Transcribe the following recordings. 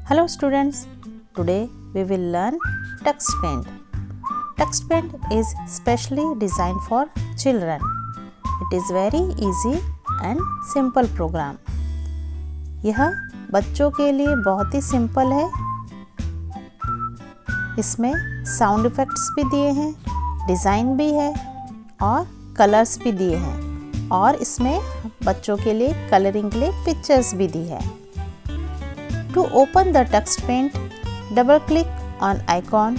Hello students, today we will learn TuxPaint. TuxPaint is specially designed for children. It is very easy and simple program. यह बच्चों के लिए बहुत ही simple है। इसमें साउंड इफ़ेक्ट्स भी दिए हैं, डिज़ाइन भी है और कलर्स भी दिए हैं और इसमें बच्चों के लिए कलरिंग के लिए पिक्चर्स भी दी है। To open the TuxPaint, double click on icon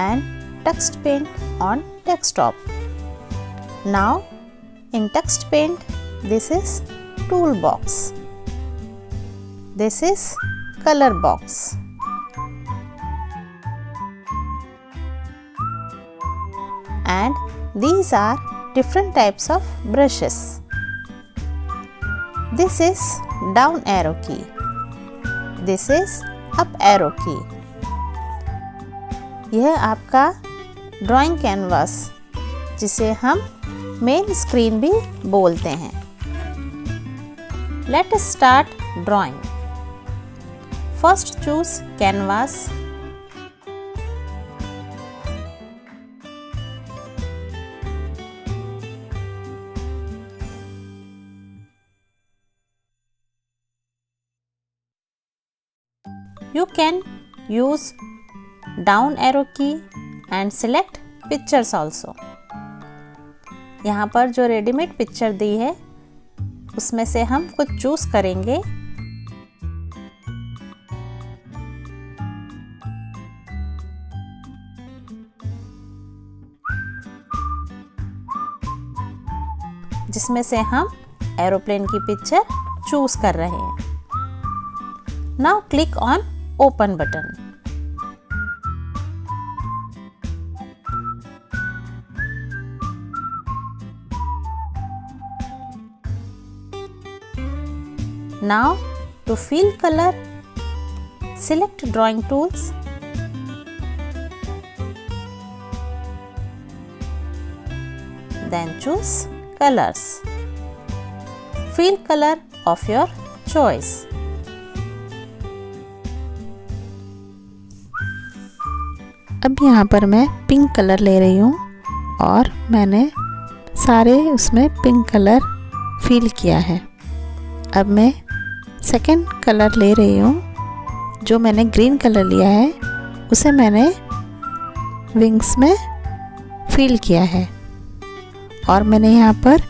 and TuxPaint on desktop. Now in TuxPaint, this is toolbox. This is color box. And these are different types of brushes. This is down arrow key. This is up arrow key. यह आपका drawing canvas जिसे हम main screen भी बोलते हैं। Let us start drawing. First choose canvas. You can use down arrow key and select pictures also. यहाँ पर जो रेडीमेड पिक्चर दी है उसमें से हम कुछ चूज करेंगे। जिसमें से हम एरोप्लेन की पिक्चर चूज कर रहे हैं। Now click on Open button. Now to fill color, select drawing tools. Then choose colors. Fill color of your choice. अब यहाँ पर मैं पिंक कलर ले रही हूँ और मैंने सारे उसमें पिंक कलर फिल किया है। अब मैं सेकंड कलर ले रही हूँ। जो मैंने ग्रीन कलर लिया है उसे मैंने विंग्स में फिल किया है और मैंने यहाँ पर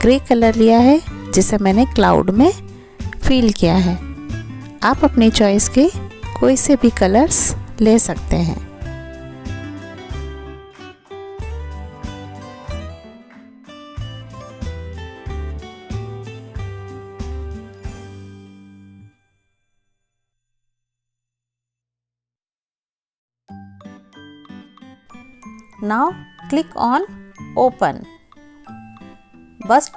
ग्रे कलर लिया है जिसे मैंने क्लाउड में फिल किया है। आप अपनी चॉइस के कोई से भी कलर्स ले सकते हैं। Now click on Open. But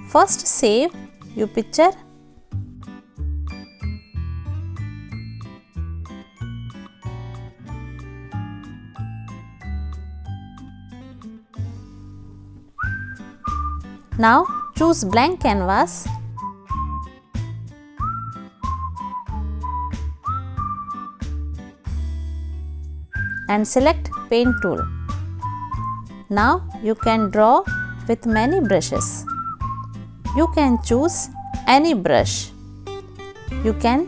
first save your picture. Now choose blank canvas. And select Paint tool. Now you can draw with many brushes. You can choose any brush. You can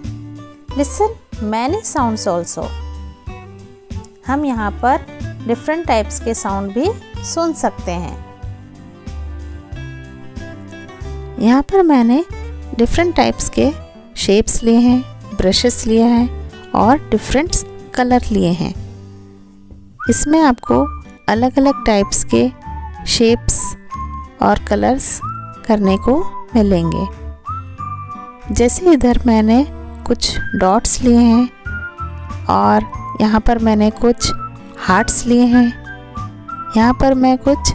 listen many sounds also. हम यहाँ पर different types के sound भी सुन सकते हैं। यहाँ पर मैंने different types के shapes लिए हैं, brushes लिए हैं और different color लिए हैं। इसमें आपको अलग अलग टाइप्स के शेप्स और कलर्स करने को मिलेंगे। जैसे इधर मैंने कुछ डॉट्स लिए हैं और यहाँ पर मैंने कुछ हार्ट्स लिए हैं। यहाँ पर मैं कुछ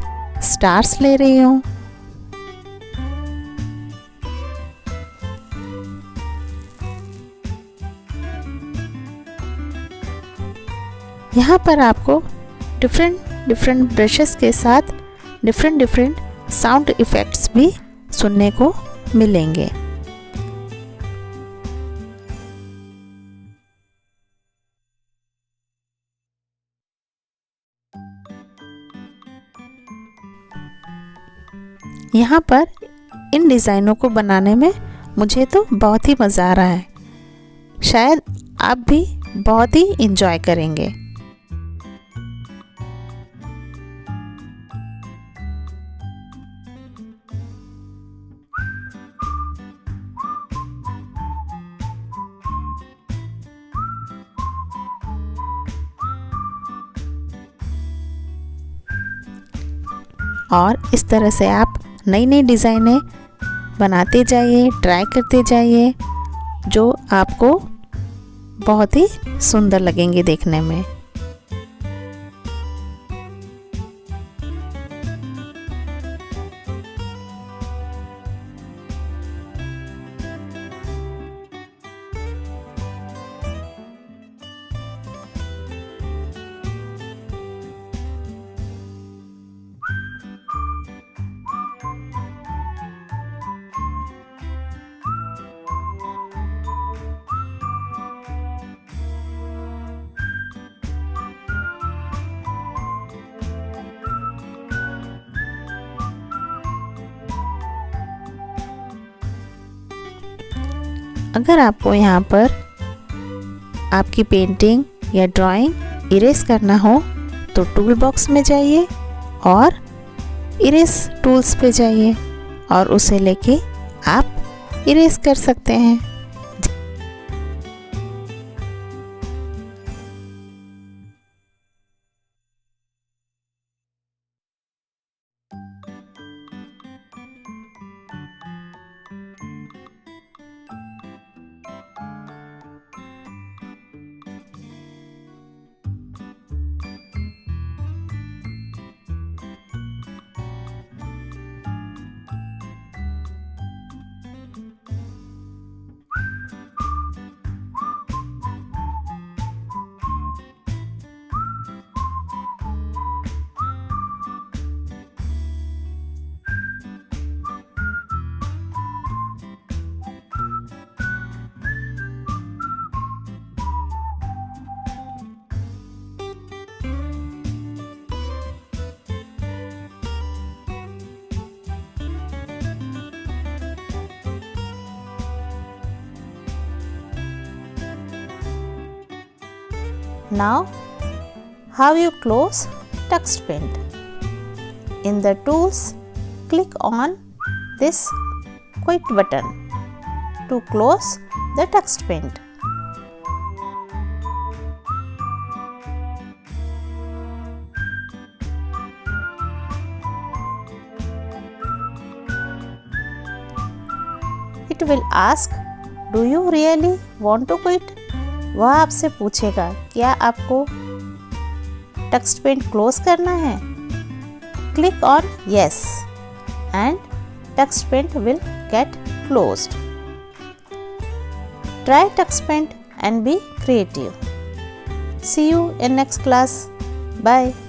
स्टार्स ले रही हूँ। यहाँ पर आपको डिफरेंट ब्रशेस के साथ डिफरेंट साउंड इफ़ेक्ट्स भी सुनने को मिलेंगे। यहाँ पर इन डिज़ाइनों को बनाने में मुझे तो बहुत ही मज़ा आ रहा है। शायद आप भी बहुत ही एंजॉय करेंगे। और इस तरह से आप नई नई डिज़ाइनें बनाते जाइए, ट्राई करते जाइए, जो आपको बहुत ही सुंदर लगेंगे देखने में। अगर आपको यहाँ पर आपकी पेंटिंग या ड्राइंग इरेज करना हो तो टूल बॉक्स में जाइए और इरेज टूल्स पे जाइए और उसे लेके आप इरेज कर सकते हैं। Now, how you close TuxPaint? In the tools, click on this quit button to close the TuxPaint. It will ask, do you really want to quit? वह आपसे पूछेगा, क्या आपको TuxPaint क्लोज करना है? Click on yes and TuxPaint will get closed. Try TuxPaint and be creative. See you in next class. Bye.